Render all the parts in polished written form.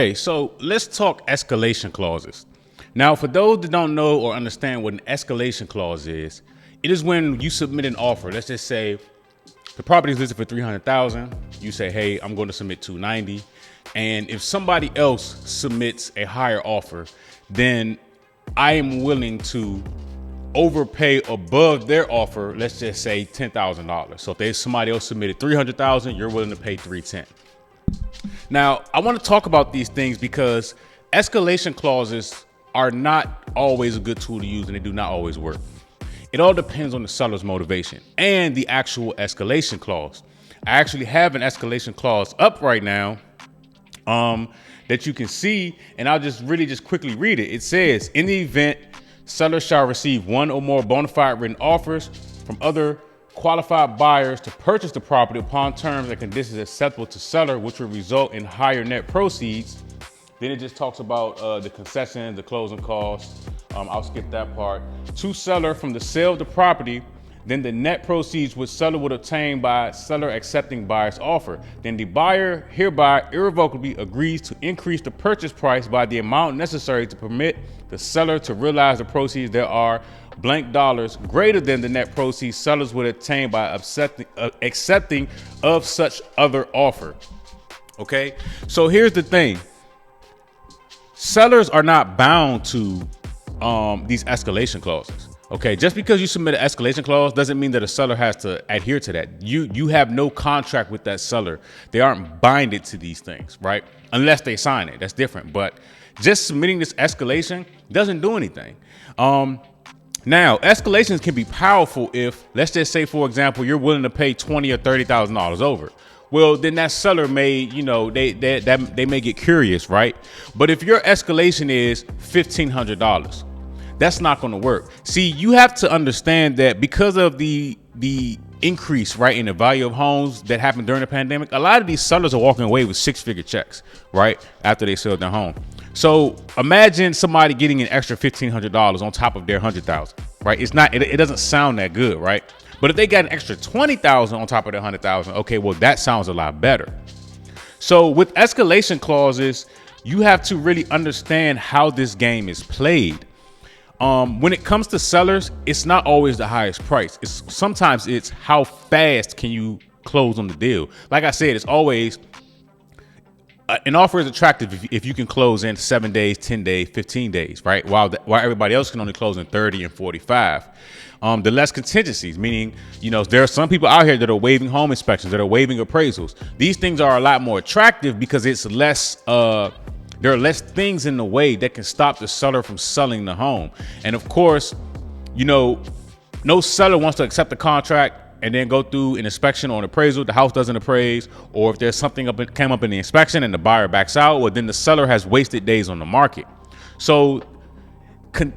Okay, so let's talk escalation clauses. Now, for those that don't know or understand what an escalation clause is, it is when you submit an offer. Let's just say the property is listed for 300,000. You say, hey, I'm going to submit 290. And if somebody else submits a higher offer, then I am willing to overpay above their offer. Let's just say $10,000. So if there's somebody else submitted 300,000, you're willing to pay 310. Now, I want to talk about these things because escalation clauses are not always a good tool to use, and they do not always work. It all depends on the seller's motivation and the actual escalation clause. I actually have an escalation clause up right now that you can see, and I'll just quickly read it. It says, in the event seller shall receive one or more bona fide written offers from other qualified buyers to purchase the property upon terms and conditions acceptable to seller, which will result in higher net proceeds. Then it just talks about the concessions, the closing costs. I'll skip that part. To seller from the sale of the property, then the net proceeds which seller would obtain by seller accepting buyer's offer. Then the buyer hereby irrevocably agrees to increase the purchase price by the amount necessary to permit the seller to realize the proceeds there are blank dollars greater than the net proceeds sellers would obtain by accepting of such other offer. Okay, so here's the thing. Sellers are not bound to these escalation clauses. Okay, just because you submit an escalation clause doesn't mean that a seller has to adhere to that. You have no contract with that seller. They aren't binded to these things, right? Unless they sign it, that's different. But just submitting this escalation doesn't do anything. Now, escalations can be powerful if, let's just say, for example, you're willing to pay $20,000 or $30,000 over. Well, then that seller may, they may get curious, right? But if your escalation is $1,500, that's not going to work. See, you have to understand that because of the increase, right, in the value of homes that happened during the pandemic, a lot of these sellers are walking away with six-figure checks, right, after they sell their home. So imagine somebody getting an extra $1,500 on top of their $100,000, right? It doesn't sound that good, right? But if they got an extra $20,000 on top of their $100,000, okay, well, that sounds a lot better. So with escalation clauses, you have to really understand how this game is played. When it comes to sellers, it's not always the highest price. Sometimes it's how fast can you close on the deal. Like I said, it's always an offer is attractive if you can close in 7 days, 10 days, 15 days, right? While everybody else can only close in 30 and 45. The less contingencies, meaning, there are some people out here that are waiving home inspections, that are waiving appraisals. These things are a lot more attractive because it's less, there are less things in the way that can stop the seller from selling the home. And of course, no seller wants to accept the contract and then go through an inspection or an appraisal. The house doesn't appraise, or if there's something came up in the inspection and the buyer backs out, well, then the seller has wasted days on the market. So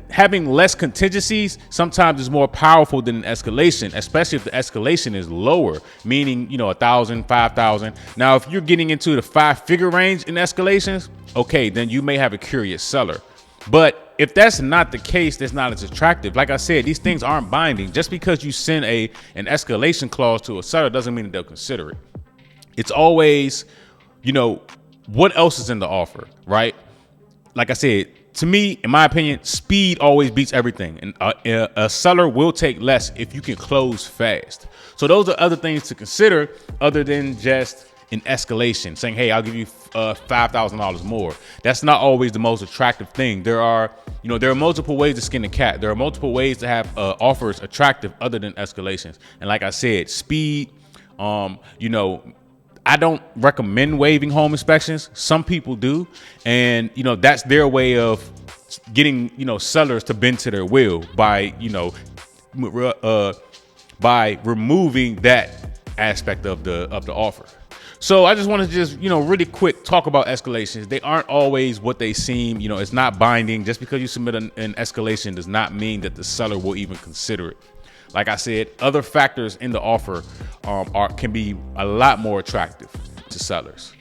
having less contingencies sometimes is more powerful than an escalation, especially if the escalation is lower, meaning, 1,000, 5,000. Now, if you're getting into the 5-figure range in escalations, okay, then you may have a curious seller. But if that's not the case, that's not as attractive. Like I said, these things aren't binding. Just because you send an escalation clause to a seller doesn't mean that they'll consider it. It's always, what else is in the offer, right? Like I said, to me, in my opinion, speed always beats everything. And a seller will take less if you can close fast. So those are other things to consider other than just an escalation, saying, hey, I'll give you $5,000 more. That's not always the most attractive thing. There are multiple ways to skin a cat. There are multiple ways to have offers attractive other than escalations. And like I said, speed, I don't recommend waiving home inspections. Some people do. And, that's their way of getting, sellers to bend to their will by removing that aspect of the offer. So I just want to really quick talk about escalations. They aren't always what they seem. It's not binding. Just because you submit an escalation does not mean that the seller will even consider it. Like I said, other factors in the offer can be a lot more attractive to sellers.